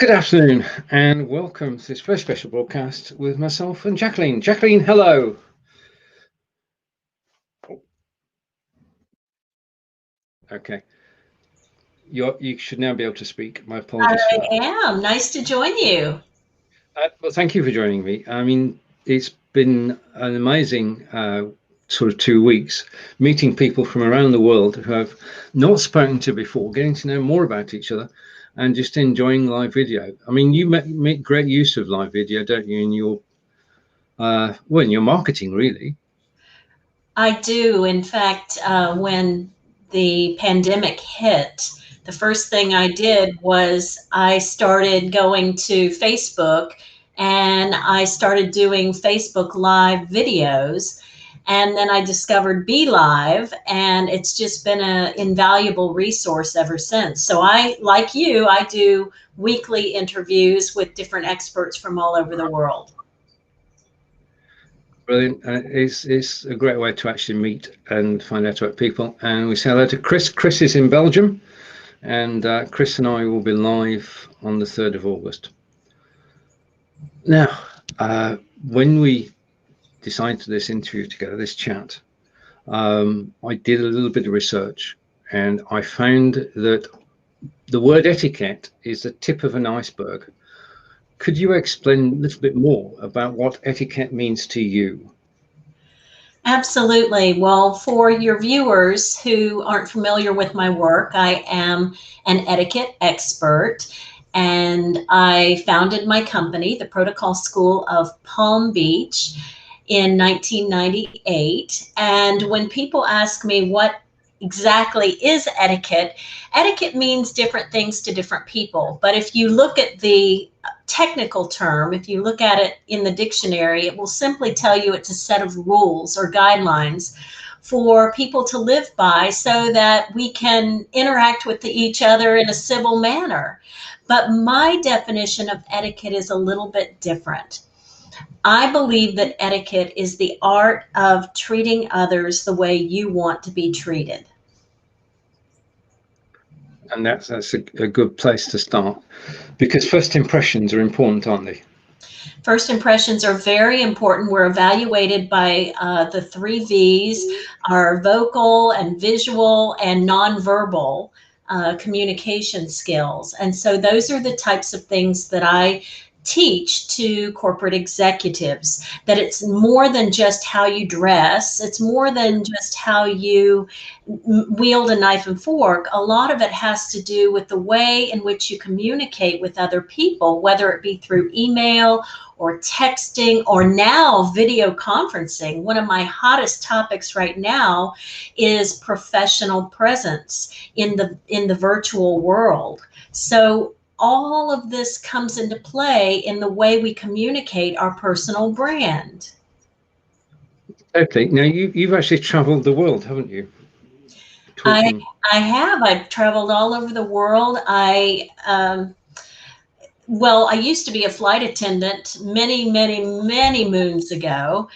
Good afternoon and welcome to this very special broadcast with myself and Jacqueline. Jacqueline, hello. Okay. You should now be able to speak. My apologies for that. I am. Nice to join you. Well, thank you for joining me. I mean, it's been an amazing sort of 2 weeks meeting people from around the world who I've not spoken to before, getting to know more about each other and just enjoying live video. I mean, you make great use of live video, don't you, in your in your marketing, really? I do. In fact, when the pandemic hit, the first thing I did was I started going to Facebook and I started doing Facebook Live videos. And then I discovered Be Live, and it's just been an invaluable resource ever since. So like you, I do weekly interviews with different experts from all over the world. Brilliant. It's a great way to actually meet and find out about people. And we say hello to Chris. Chris is in Belgium, and Chris and I will be live on the 3rd of August. Now, when we decided to do this interview together, this chat, I did a little bit of research, and I found that the word etiquette is the tip of an iceberg. Could you explain a little bit more about what etiquette means to you? Absolutely. Well, for your viewers who aren't familiar with my work, I am an etiquette expert, and I founded my company, the Protocol School of Palm Beach, in 1998. And when people ask me what exactly is etiquette, etiquette means different things to different people. But if you look at the technical term, if you look at it in the dictionary, it will simply tell you it's a set of rules or guidelines for people to live by so that we can interact with each other in a civil manner. But my definition of etiquette is a little bit different. I believe that etiquette is the art of treating others the way you want to be treated. And that's a good place to start, because first impressions are important, aren't they? First impressions are very important. We're evaluated by the 3 V's, our vocal and visual and nonverbal communication skills. And so those are the types of things that I teach to corporate executives, that it's more than just how you dress. It's more than just how you wield a knife and fork. A lot of it has to do with the way in which you communicate with other people, whether it be through email or texting or now video conferencing. One of my hottest topics right now is professional presence in the virtual world. So all of this comes into play in the way we communicate our personal brand. Okay. Now you've actually traveled the world, haven't you? I have. I've traveled all over the world. Well, I used to be a flight attendant many, many, many moons ago.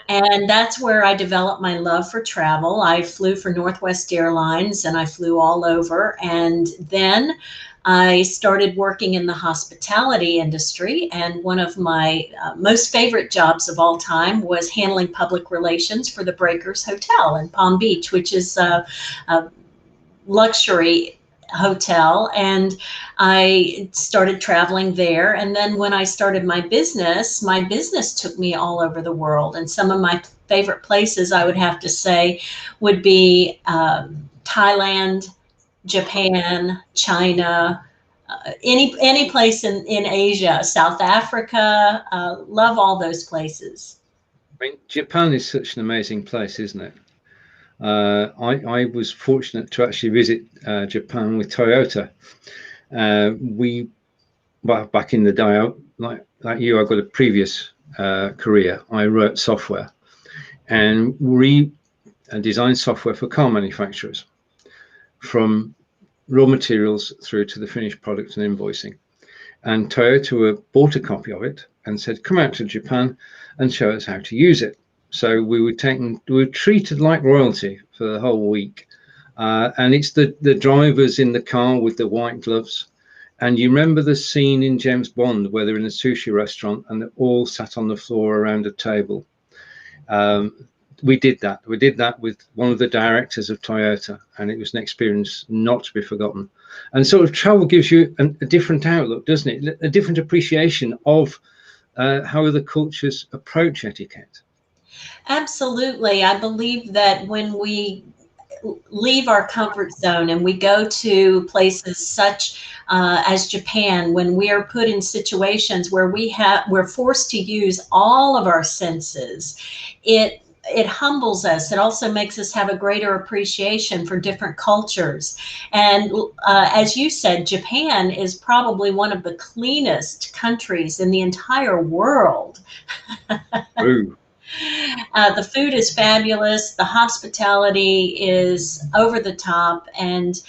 And that's where I developed my love for travel. I flew for Northwest Airlines and I flew all over. And then I started working in the hospitality industry. And one of my most favorite jobs of all time was handling public relations for the Breakers Hotel in Palm Beach, which is a luxury hotel. And I started traveling there. And then when I started my business took me all over the world. And some of my favorite places, I would have to say, would be Thailand, Japan, China, any place in Asia, South Africa. Love all those places. I mean, Japan is such an amazing place, isn't it? I was fortunate to actually visit Japan with Toyota. Back in the day, like you, I got a previous career. I wrote software and designed software for car manufacturers, from raw materials through to the finished product and invoicing. And Toyota bought a copy of it and said, come out to Japan and show us how to use it. So we were treated like royalty for the whole week. And it's the drivers in the car with the white gloves And you remember the scene in James Bond where they're in a sushi restaurant and they're all sat on the floor around a table. We did that. We did that with one of the directors of Toyota, and it was an experience not to be forgotten. And sort of travel gives you a different outlook, doesn't it? A different appreciation of how other cultures approach etiquette. Absolutely. I believe that when we leave our comfort zone and we go to places such as Japan, when we are put in situations where we're forced to use all of our senses, it humbles us. It also makes us have a greater appreciation for different cultures. And as you said, Japan is probably one of the cleanest countries in the entire world. Ooh. The food is fabulous. The hospitality is over the top. And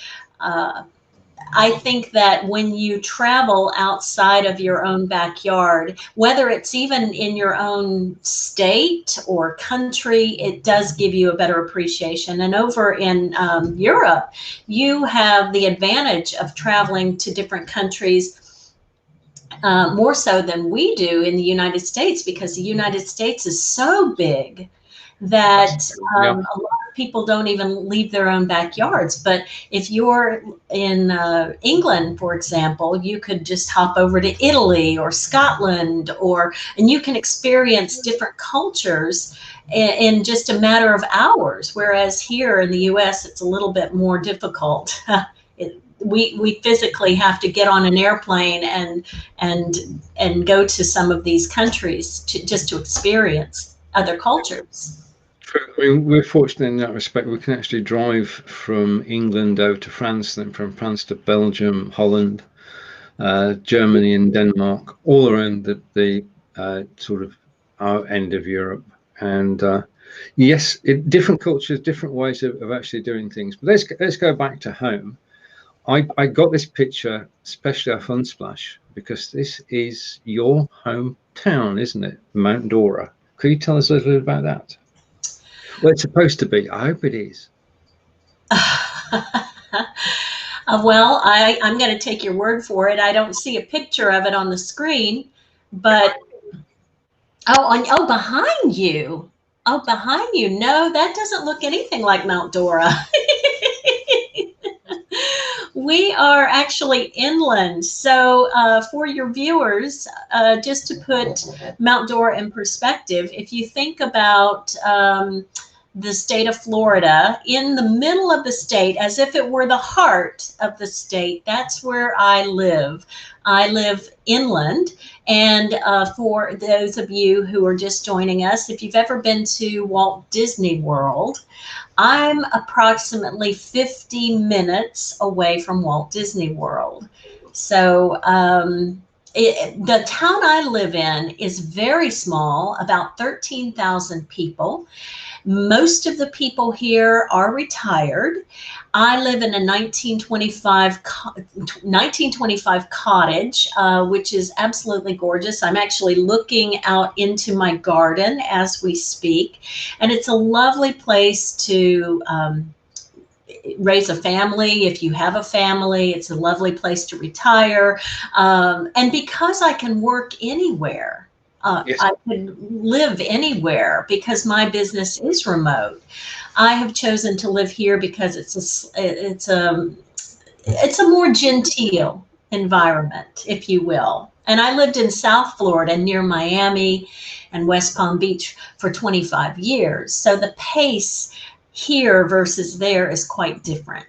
I think that when you travel outside of your own backyard, whether it's even in your own state or country, it does give you a better appreciation. And over in Europe, you have the advantage of traveling to different countries more so than we do in the United States, because the United States is so big that a lot of people don't even leave their own backyards. But if you're in England, for example, you could just hop over to Italy or Scotland, and you can experience different cultures in just a matter of hours. Whereas here in the US, it's a little bit more difficult. We physically have to get on an airplane and go to some of these countries just to experience other cultures. True. I mean, we're fortunate in that respect. We can actually drive from England over to France, then from France to Belgium, Holland, Germany, and Denmark, all around the sort of our end of Europe. And yes, different cultures, different ways of actually doing things. But let's go back to home. I got this picture especially off Unsplash because this is your hometown, isn't it? Mount Dora. Could you tell us a little bit about that? Well, it's supposed to be. I hope it is. Well, I'm going to take your word for it. I don't see a picture of it on the screen, but behind you. Oh, behind you. No, that doesn't look anything like Mount Dora. We are actually inland. So for your viewers, just to put Mount Dora in perspective, if you think about the state of Florida, in the middle of the state, as if it were the heart of the state, that's where I live. I live inland. And for those of you who are just joining us, if you've ever been to Walt Disney World, I'm approximately 50 minutes away from Walt Disney World. So the town I live in is very small, about 13,000 people. Most of the people here are retired. I live in a 1925 cottage, which is absolutely gorgeous. I'm actually looking out into my garden as we speak, and it's a lovely place to raise a family. If you have a family, it's a lovely place to retire. And because I can work anywhere, yes. I could live anywhere because my business is remote. I have chosen to live here because it's a more genteel environment, if you will. And I lived in South Florida near Miami and West Palm Beach for 25 years. So the pace here versus there is quite different.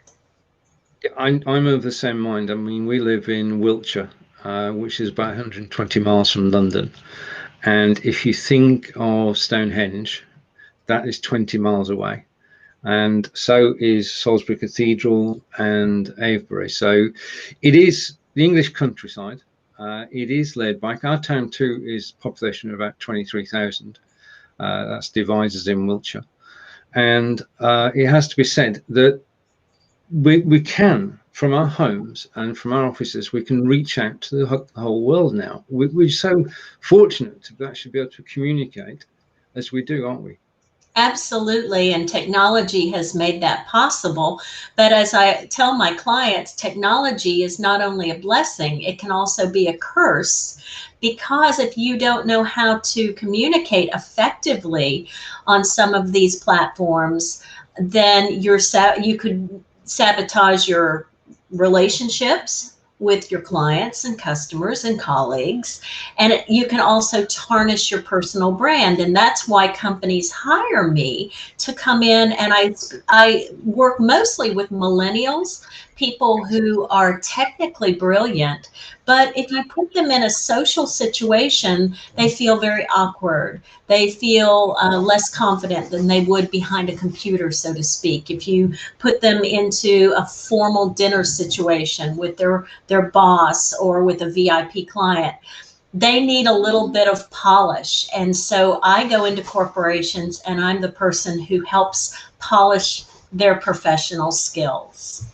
Yeah, I'm of the same mind. I mean, we live in Wiltshire, which is about 120 miles from London. And if you think of Stonehenge, that is 20 miles away. And so is Salisbury Cathedral and Avebury. So it is the English countryside. It is laid back. Our town too is population of about 23,000. That's Devizes in Wiltshire. And it has to be said that we can, from our homes and from our offices, we can reach out to the whole world now. We're so fortunate to actually be able to communicate as we do, aren't we? Absolutely, and technology has made that possible. But as I tell my clients, technology is not only a blessing, it can also be a curse, because if you don't know how to communicate effectively on some of these platforms, then you could sabotage your relationships with your clients and customers and colleagues. And you can also tarnish your personal brand. And that's why companies hire me to come in. And I work mostly with millennials, people who are technically brilliant, but if you put them in a social situation, they feel very awkward. They feel less confident than they would behind a computer, so to speak. If you put them into a formal dinner situation with their boss or with a VIP client, they need a little bit of polish. And so I go into corporations and I'm the person who helps polish their professional skills.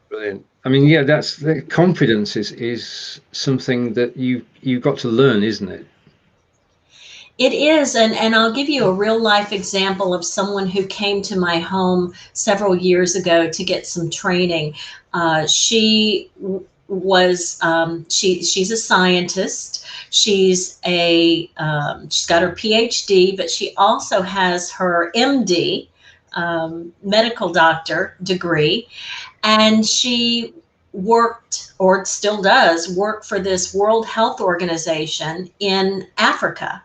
Brilliant. I mean, yeah, that's the confidence is something that you've got to learn, isn't it? It is, and I'll give you a real life example of someone who came to my home several years ago to get some training. She was she's a scientist. She's got her PhD, but she also has her MD, medical doctor degree, and she worked, or still does work, for this World Health Organization in Africa.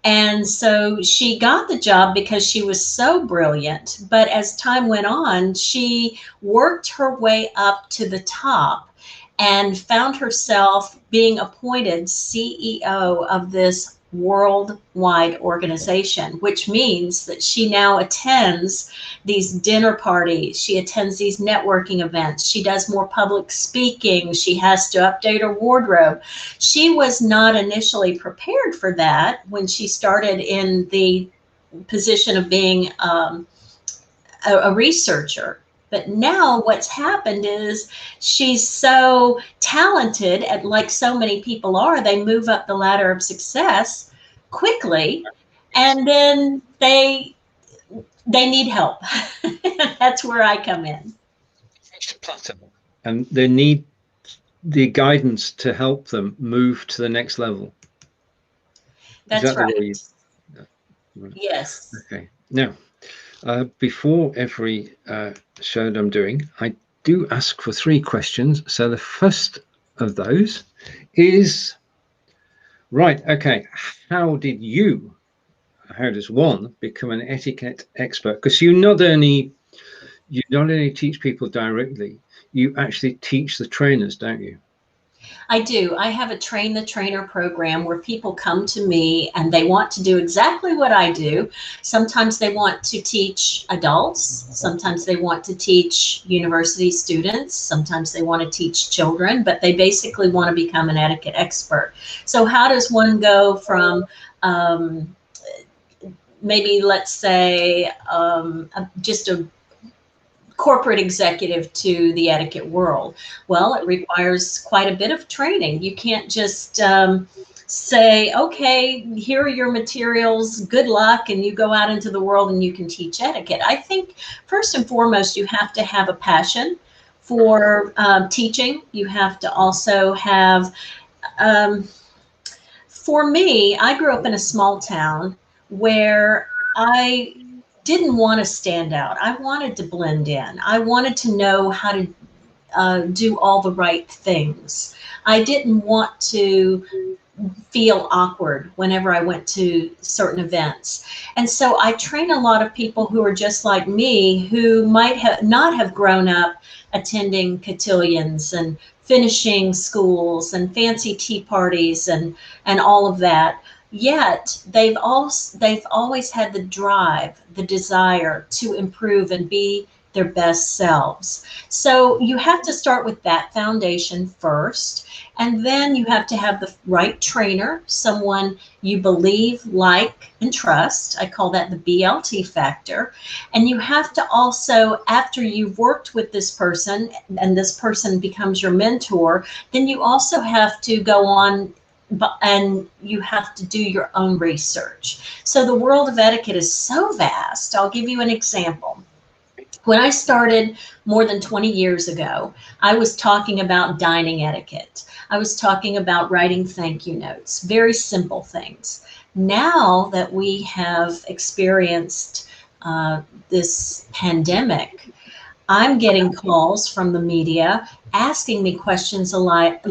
And so she got the job because she was so brilliant. But as time went on, she worked her way up to the top and found herself being appointed CEO of this worldwide organization, which means that she now attends these dinner parties. She attends these networking events. She does more public speaking. She has to update her wardrobe. She was not initially prepared for that when she started in the position of being a researcher. But now what's happened is she's so talented, at, like so many people are, they move up the ladder of success quickly, and then they need help. That's where I come in. And they need the guidance to help them move to the next level. That's right. Yes. Okay. Now, before every show that I'm doing, I do ask for 3 questions. So the first of those is, right, okay, how does one become an etiquette expert? Because you not only teach people directly, you actually teach the trainers, don't you? I do. I have a train the trainer program where people come to me and they want to do exactly what I do. Sometimes they want to teach adults. Sometimes they want to teach university students. Sometimes they want to teach children, but they basically want to become an etiquette expert. So how does one go from maybe, let's say, just a corporate executive to the etiquette world? Well, it requires quite a bit of training. You can't just say, okay, here are your materials, good luck, and you go out into the world and you can teach etiquette. I think first and foremost, you have to have a passion for teaching. You have to also have, for me, I grew up in a small town where I didn't want to stand out. I wanted to blend in. I wanted to know how to do all the right things. I didn't want to feel awkward whenever I went to certain events. And so I train a lot of people who are just like me, who might not have grown up attending cotillions and finishing schools and fancy tea parties and all of that. Yet they've always had the drive, the desire to improve and be their best selves. So you have to start with that foundation first, and then you have to have the right trainer, someone you believe, like, and trust. I call that the BLT factor. And you have to also, after you've worked with this person and this person becomes your mentor, then you also have to go on and you have to do your own research. So the world of etiquette is so vast. I'll give you an example. When I started more than 20 years ago, I was talking about dining etiquette. I was talking about writing thank you notes, very simple things. Now that we have experienced this pandemic, I'm getting calls from the media asking me questions like,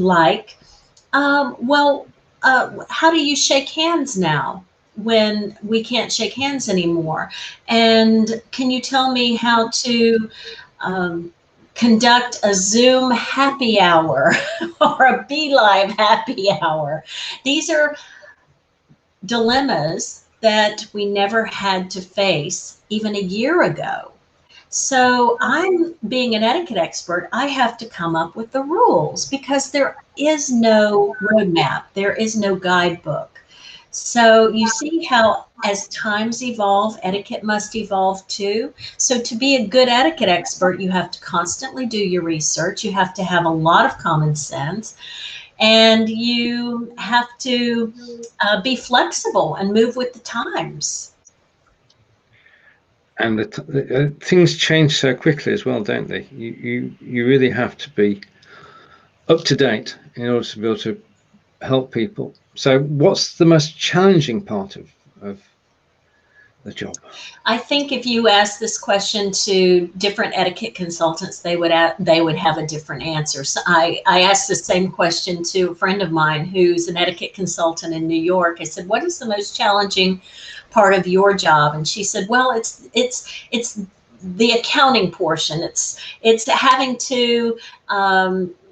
how do you shake hands now when we can't shake hands anymore? And can you tell me how to conduct a Zoom happy hour or a BeLive happy hour? These are dilemmas that we never had to face even a year ago. So I'm being an etiquette expert, I have to come up with the rules because there is no roadmap, there is no guidebook. So you see how as times evolve, etiquette must evolve too. So to be a good etiquette expert, you have to constantly do your research, you have to have a lot of common sense, and you have to be flexible and move with the times. And things change so quickly as well, don't they? You really have to be up to date in order to be able to help people. So what's the most challenging part of the job? I think if you ask this question to different etiquette consultants, they would have a different answer. So I asked the same question to a friend of mine who's an etiquette consultant in New York. I said, what is the most challenging part of your job? And she said, well, it's the accounting portion. It's having to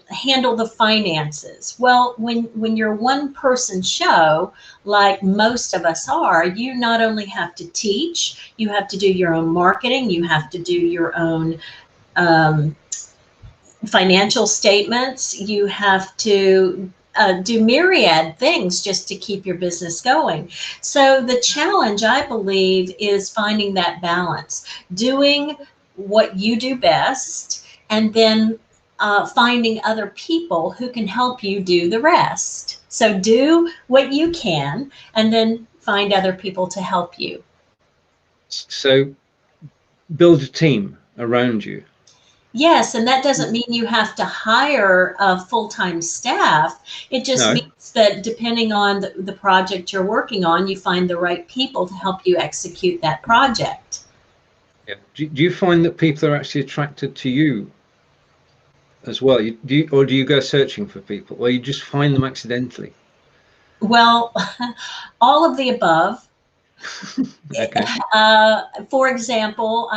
handle the finances. Well, when you're one person show, like most of us are, you not only have to teach, you have to do your own marketing, you have to do your own financial statements, you have to do myriad things just to keep your business going. So the challenge, I believe, is finding that balance, doing what you do best, and then finding other people who can help you do the rest. So do what you can and then find other people to help you. So build a team around you. Yes, and that doesn't mean you have to hire a full-time staff. It just means that depending on the project you're working on, you find the right people to help you execute that project. Yeah. Do you find that people are actually attracted to you as well? Or do you go searching for people, or you just find them accidentally? Well, all of the above. Okay. For example,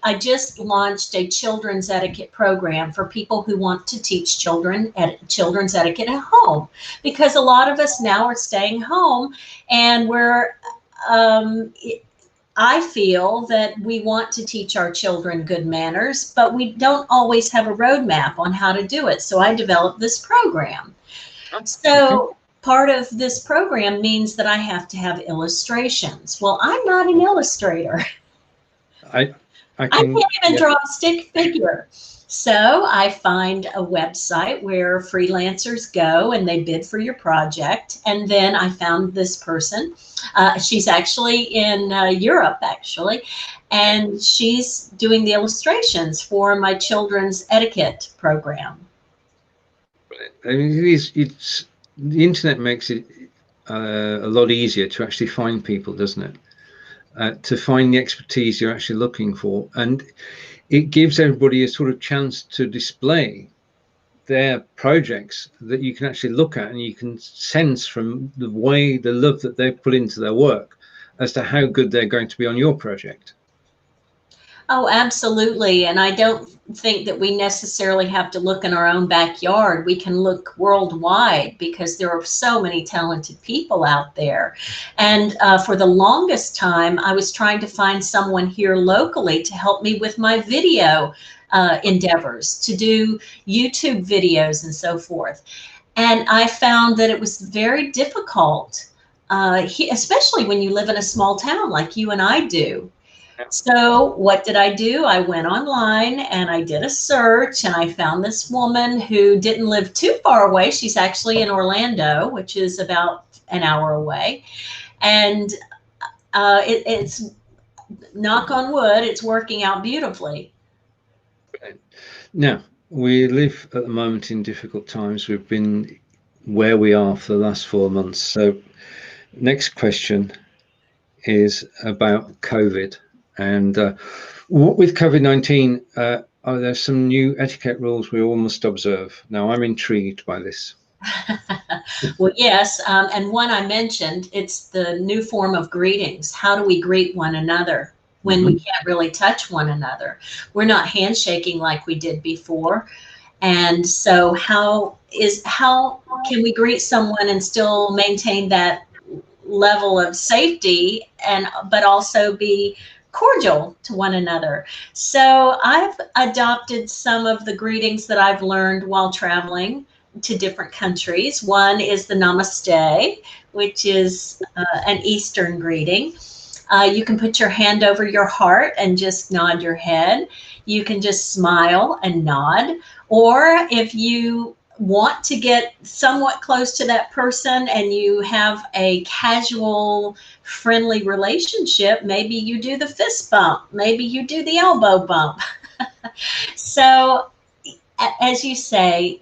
I just launched a children's etiquette program for people who want to teach children's etiquette at home, because a lot of us now are staying home, and I feel that we want to teach our children good manners, but we don't always have a roadmap on how to do it. So I developed this program. So part of this program means that I have to have illustrations. Well, I'm not an illustrator. I can't even draw a stick figure. So I find a website where freelancers go and they bid for your project. And then I found this person. She's actually in Europe, actually. And she's doing the illustrations for my children's etiquette program. I mean, the internet makes it a lot easier to actually find people, doesn't it? To find the expertise you're actually looking for, and it gives everybody a sort of chance to display their projects that you can actually look at, and you can sense from the love that they've put into their work as to how good they're going to be on your project. Oh, absolutely. And I don't think that we necessarily have to look in our own backyard. We can look worldwide because there are so many talented people out there. And for the longest time, I was trying to find someone here locally to help me with my video endeavors, to do YouTube videos and so forth. And I found that it was very difficult, especially when you live in a small town like you and I do. So what did I do? I went online and I did a search, and I found this woman who didn't live too far away. She's actually in Orlando, which is about an hour away. And it's, knock on wood, it's working out beautifully. Now, we live at the moment in difficult times. We've been where we are for the last 4 months. So next question is about COVID. And with COVID-19, are there some new etiquette rules we all must observe? Now, I'm intrigued by this. Well, yes. And one I mentioned, it's the new form of greetings. How do we greet one another when we can't really touch one another? We're not handshaking like we did before. And so how can we greet someone and still maintain that level of safety, and but also be cordial to one another? So I've adopted some of the greetings that I've learned while traveling to different countries. One is the namaste, which is an Eastern greeting. You can put your hand over your heart and just nod your head. You can just smile and nod. Or if you want to get somewhat close to that person and you have a casual, friendly relationship, maybe you do the fist bump, maybe you do the elbow bump. So, as you say,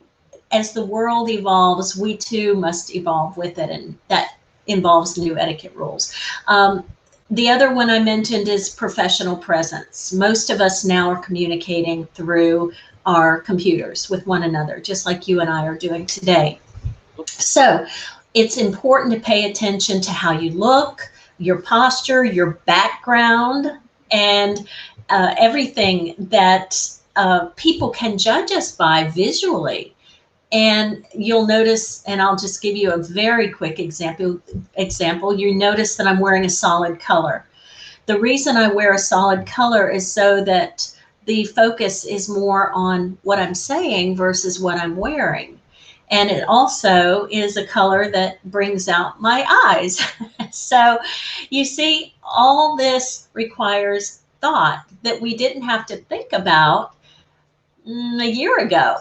as the world evolves, we too must evolve with it, and that involves new etiquette rules. The other one I mentioned is professional presence. Most of us now are communicating through our computers with one another, just like you and I are doing today. So it's important to pay attention to how you look, your posture, your background, and everything that people can judge us by visually. And you'll notice, and I'll just give you a very quick example. You notice that I'm wearing a solid color. The reason I wear a solid color is so that the focus is more on what I'm saying versus what I'm wearing. And it also is a color that brings out my eyes. So you see, all this requires thought that we didn't have to think about a year ago.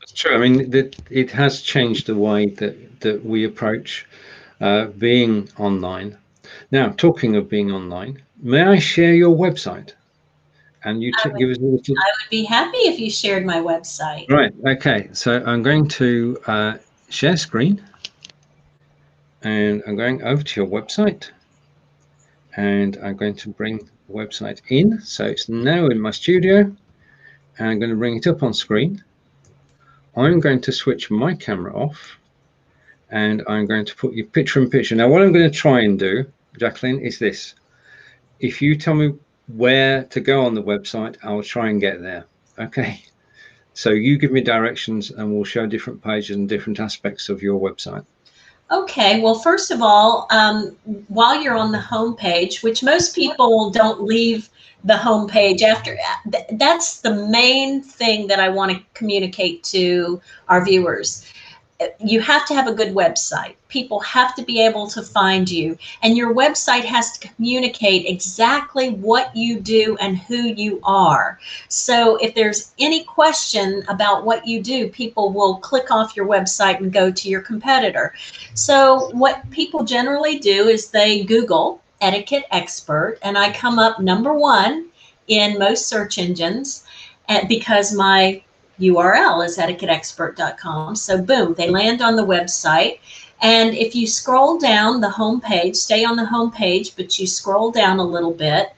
It's true. I mean, it has changed the way that we approach being online. Now, talking of being online, may I share your website? And you give us a little. I would be happy if you shared my website. Right. Okay. So I'm going to share screen, and I'm going over to your website, and I'm going to bring the website in. So it's now in my studio, and I'm going to bring it up on screen. I'm going to switch my camera off, and I'm going to put you picture in picture. Now, what I'm going to try and do, Jacqueline, is this. If you tell me where to go on the website, I'll try and get there. Okay. So you give me directions and we'll show different pages and different aspects of your website. Okay, well, first of all, while you're on the home page, which most people don't leave the home page after, that's the main thing that I want to communicate to our viewers. You have to have a good website. People have to be able to find you, and your website has to communicate exactly what you do and who you are. So if there's any question about what you do, people will click off your website and go to your competitor. So what people generally do is they Google Etiquette Expert, and I come up #1 in most search engines, because my URL is etiquetteexpert.com. So boom, they land on the website. And if you scroll down the home page, stay on the home page, but you scroll down a little bit,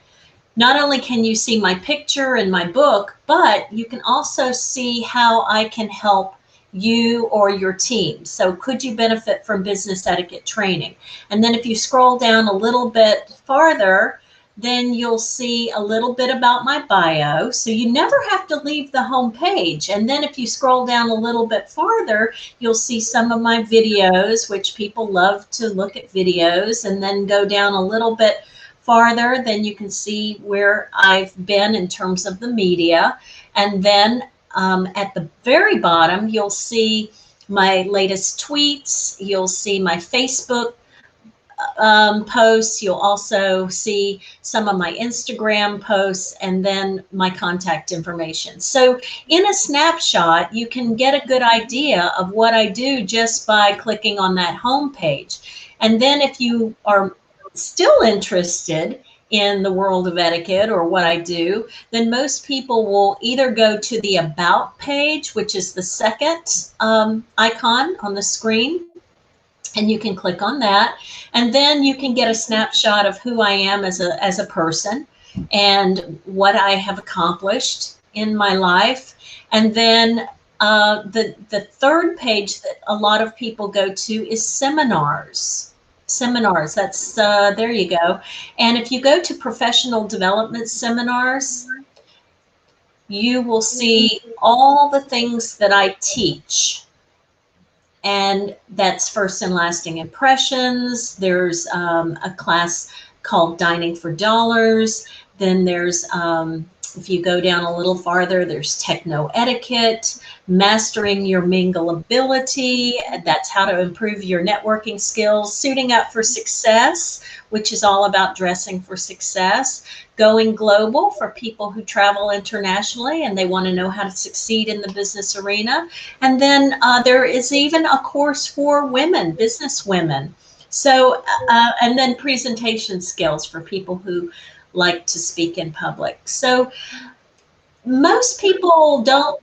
not only can you see my picture and my book, but you can also see how I can help you or your team. So could you benefit from business etiquette training? And then if you scroll down a little bit farther, then you'll see a little bit about my bio. So you never have to leave the home page. And then if you scroll down a little bit farther, you'll see some of my videos, which people love to look at videos. And then go down a little bit farther, then you can see where I've been in terms of the media. And then at the very bottom, you'll see my latest tweets. You'll see my Facebook posts. You'll also see some of my Instagram posts and then my contact information. So in a snapshot, you can get a good idea of what I do just by clicking on that home page. And then if you are still interested in the world of etiquette or what I do, then most people will either go to the About page, which is the second icon on the screen, and you can click on that, and then you can get a snapshot of who I am as a person and what I have accomplished in my life. And then the third page that a lot of people go to is seminars. Seminars, that's there you go. And if you go to professional development seminars, you will see all the things that I teach. And that's first and lasting impressions. There's a class called Dining for Dollars. Then there's, if you go down a little farther, there's techno etiquette, mastering your mingle ability. That's how to improve your networking skills, suiting up for success, which is all about dressing for success, going global for people who travel internationally and they want to know how to succeed in the business arena. And then there is even a course for women, business women. So, and then presentation skills for people who like to speak in public. So most people don't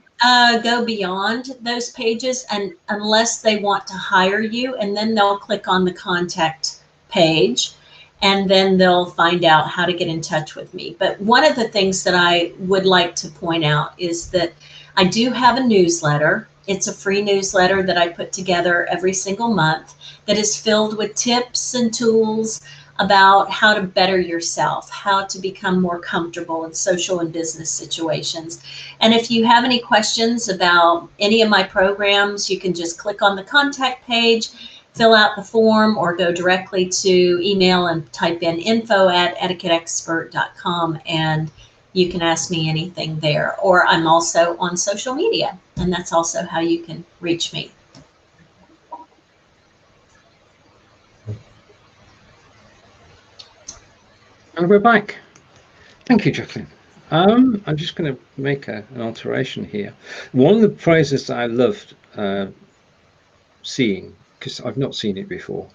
go beyond those pages and unless they want to hire you, and then they'll click on the contact page and then they'll find out how to get in touch with me. But one of the things that I would like to point out is that I do have a newsletter. It's a free newsletter that I put together every single month that is filled with tips and tools about how to better yourself, how to become more comfortable in social and business situations. And if you have any questions about any of my programs, you can just click on the contact page, fill out the form, or go directly to email and type in info@etiquetteexpert.com, and you can ask me anything there. Or I'm also on social media, and that's also how you can reach me. And we're back. Thank you, Jacqueline. I'm just going to make an alteration here. One of the phrases that I loved seeing, because I've not seen it before,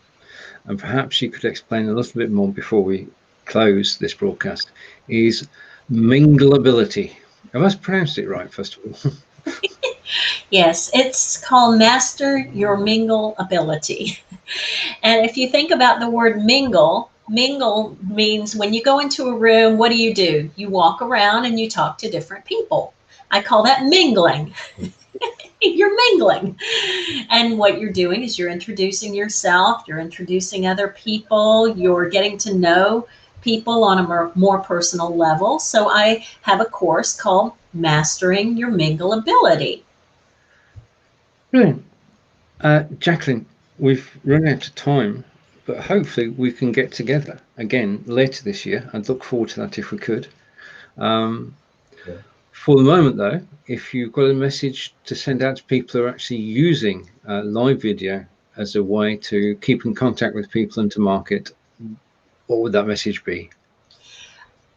and perhaps you could explain a little bit more before we close this broadcast, is mingleability. Have I pronounced it right, first of all? Yes, it's called Master Your Mingle Ability. And if you think about the word mingle, mingle means when you go into a room, what do? You walk around and you talk to different people. I call that mingling. You're mingling. And what you're doing is you're introducing yourself, you're introducing other people, you're getting to know people on a more personal level. So I have a course called Mastering Your Mingle Ability. Brilliant. Jacqueline, we've run out of time, but hopefully we can get together again later this year. I'd look forward to that if we could. For the moment, though, if you've got a message to send out to people who are actually using live video as a way to keep in contact with people and to market, what would that message be?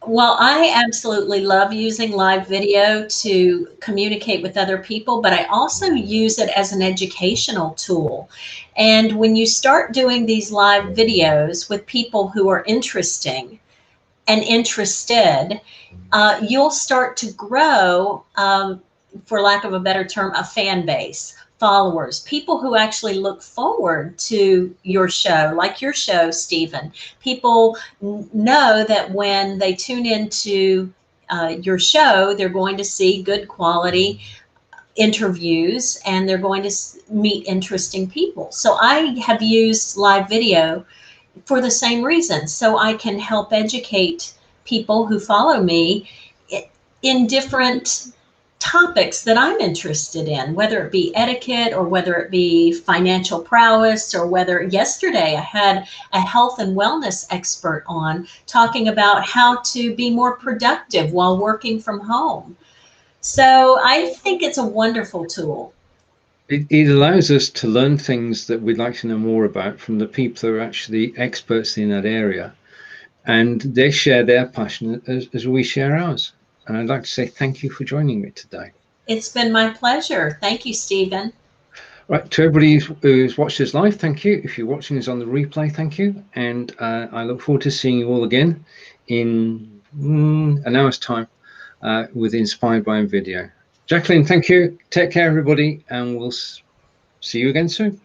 Well, I absolutely love using live video to communicate with other people, but I also use it as an educational tool. And when you start doing these live videos with people who are interesting and interested, you'll start to grow, for lack of a better term, a fan base. Followers, people who actually look forward to your show, like your show, Stephen. People know that when they tune into your show, they're going to see good quality interviews and they're going to meet interesting people. So I have used live video for the same reason, so I can help educate people who follow me in different topics that I'm interested in, whether it be etiquette or whether it be financial prowess, or whether yesterday I had a health and wellness expert on talking about how to be more productive while working from home. So I think it's a wonderful tool. it allows us to learn things that we'd like to know more about from the people who are actually experts in that area, and they share their passion as we share ours. And I'd like to say thank you for joining me today. It's been my pleasure. Thank you, Stephen. Right, to everybody who's watched this live, thank you. If you're watching this on the replay, thank you. And I look forward to seeing you all again in an hour's time with Inspired by video. Jacqueline, thank you. Take care, everybody, and we'll see you again soon.